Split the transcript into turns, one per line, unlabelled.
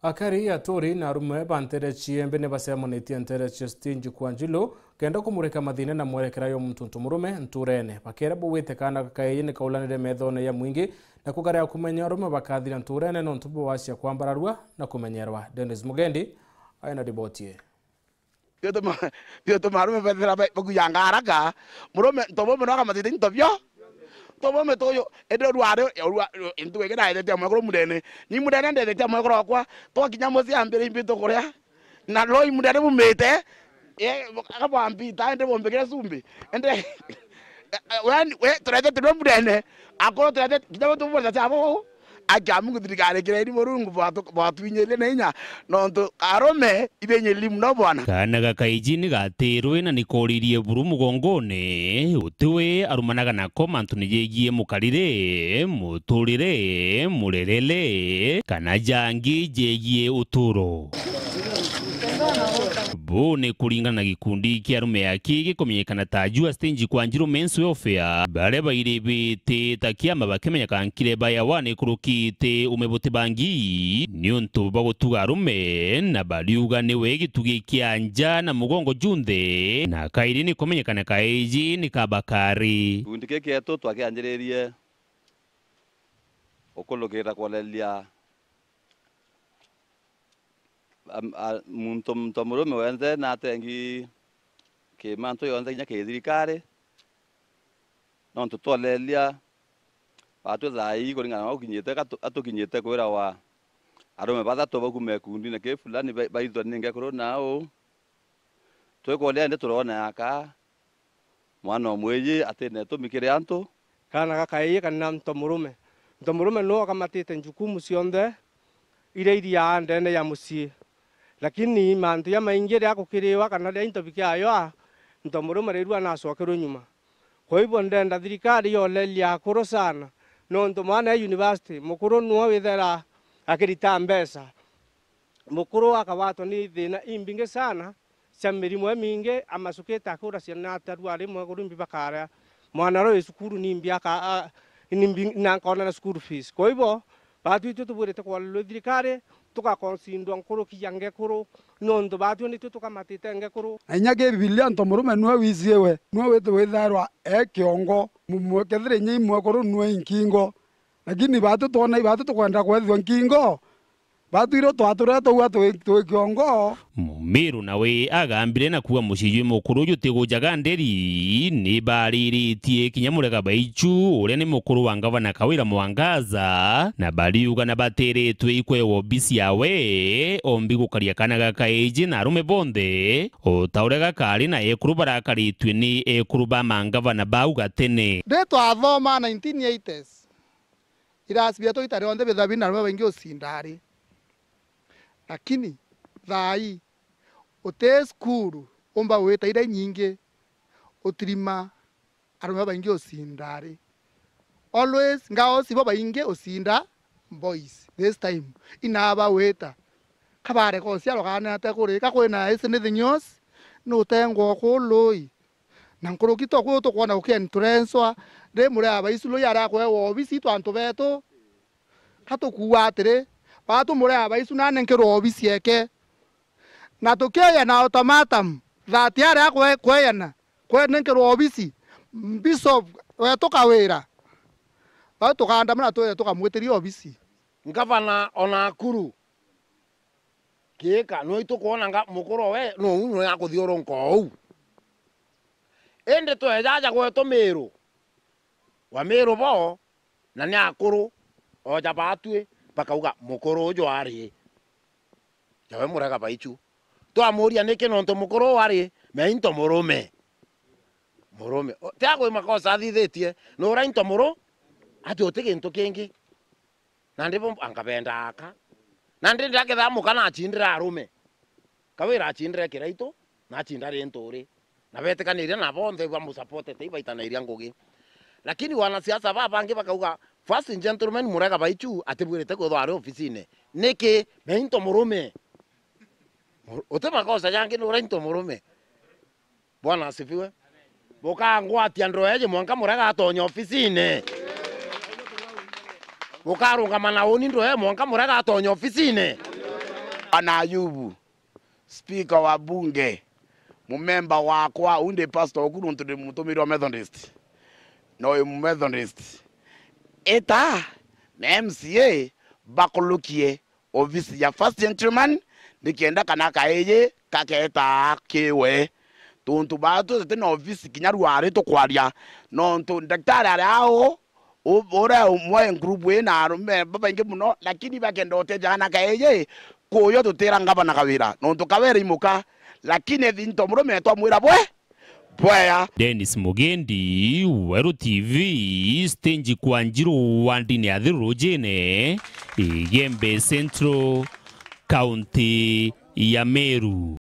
Akari ya tori na rume bantere chiembe ne basemo ne tientere Stingy Kwanjilo kenda kumurika mathine na mwerekera yo mtuntu murume nturene bakera buwite kana kakaye kaulanire methone ya mwingi na kugaria kumenya rume bakathira nturene no ntubu wasia kwambararua na kumenyerwa. Dennis Mugendi aina ribotie
Pio marume bethera bakuyanga haraka murume tobo mnoga mathine ntobyo tobo metoyo ede ruare intuwe na ede amwe mudene ni mudene ndede amwe kwa to kinyamo cia ambire imbito kuria na loi mudene mumete akaba ambita ende bombekera sumbi ende we turete tuno mudene akoro turete kinyamo tumbo cyabo ajamu kudirikare kireni morungu batwinyele nenya nonto arome ibenye limu no bwana
kana gakaijini gaterwe na nikoririe buru mugongone utiwe arumanaga nako mantu niyegie mukarire muturire murerele kana jangi jegie uturo bone kuringana na gikundi kia arume aki gikumenyekana ta jua Stingy Kwanjilo Men's Welfare bare bairibite takiama bakemenya kankire baya wane kurukite umebote bangi nionto bagotuga arume na baliuga newe gitugi kianja na mugongo junde na kairini kumenyekana kaiji ni kabakari
gundike kieto twakianjiririe okologera kwalelia muntu murume wenze natengi ke manto yonze nya ke thirikari no tutolelia batu thai kuringana ukinyite atukinyite kwira wa arume bathatu bakume kundi na ke fulani baitho ninge kuru nao twekolea ndi turona aka mwana omweyi atene tumikire antu
kana gakaiye kana murume no kamatite njukumu cionthe iria ndene ya mucie lakini mantu ya maingi ya kukiriwa kana ya intobikia ayo murume rirwa nacokerwo nyuma kwa hivyo ndenda thirikari yolelia akuru sana no mwana ya university mukuru nuo withera akirita mbesa mukuru akawato ni thina imbinge sana cia mirimo mingi amasukita akura ciana atarua rimwe kurumbi bakara mwana ro cukuru ni mbiaka na kona na school fees kwa hivyo batu itu tuburite kwa thirikari tukakonsindwa nkuru kiyange kuru nondo batu ni tukamatite ngekuru
anyage Biblia murume nuwe wiziewe nuwe wetu wetharwa ekiongo mumwekethire nyi mwekuru nuwe inkingo lakini batu tona batu tukwenda kwethwa nkingo batu iro twatureto uwa twekiongo
mumiru nawe agambire na kuwa mucijwe mukuru jutigujaga nderi ni bariritie kinyamurega baichu uria ni mukuru wa ngavana Kawira Mwangaza na bariuga na bateretwe ikwe obisi yawe ombi gukaria kana gakaiji na arume bonde otaurega kari na ekuru barakaritwe ni ekuru ba mangavana bauga tene
ndeto athoma 1980s irasibia to itare onde bethabi na arume baingi osindari lakini thai ote skuru omba weta ira nyingi otrima arume baingi osindari always ngao sibo baingi osinda boys this time inaba weta kabare ko cia rogana ate kuri ka kwina is anything else no tengo ko loi nankuru kito ko to kwana ukien turenswa de muri aba isulo yara ko wo bisi twantu beto kato kuwatire batu muri aba isuna nenkero obisi eke na tokeya na automatum that yara kweyana nenkero obisi bishop weto Kawira batu kanda mna to tukamweteri obisi
ngavana ona akuru kika no itukuona nga mukuru we no ya kuthioro nko ende to ejaja gweto miru wa miru bo na ni akuru o jabatwe bakauga mukuru ujo ari jawe murega baichu to amuria niki nonto mukuru ari me into murume tiago makosa thithetie no ra into muru ati otege nto kengi na ndipo angabenda aka na ndi ndake thamu kana achindira arume Kawira achindire kiraito na achindare ntore na betekaniria na bonde wa musapote teibaitana iria ngugi lakini wanasiasa babangi bakauga first gentleman murega baichu atibwirite ko thware ofisine niki meinto murume otema kosa yangi no rento murume bwana asifiwe boka ngwatia ndroeje mwanka murega atonya ofisine boka runga mana oni ndroe mwanka murega atonya ofisine
Ana Ayubu, speaker wa bunge, mumemba wakwa unde pastor okuru ntude mutumiri wa Methodist. No Methodist. Eta na MCA bakulukie ofisi ya first gentleman nikienda kana kaeye kaketa kewe tuntu batu zete na ofisi kinyarware to kwaria no ntu daktari ari ao ora umwe group we na arume baba inge muno lakini bakenda oteja na kaeye kuyo tutera ngaba na kawira no ntu kawera imuka lakini thinto murume twamwira bwe bwaya.
Dennis Mugendi, Weru TV, Stenji Kwanjiro Wandini Adhiru Jene, Igembe Central, County ya Meru.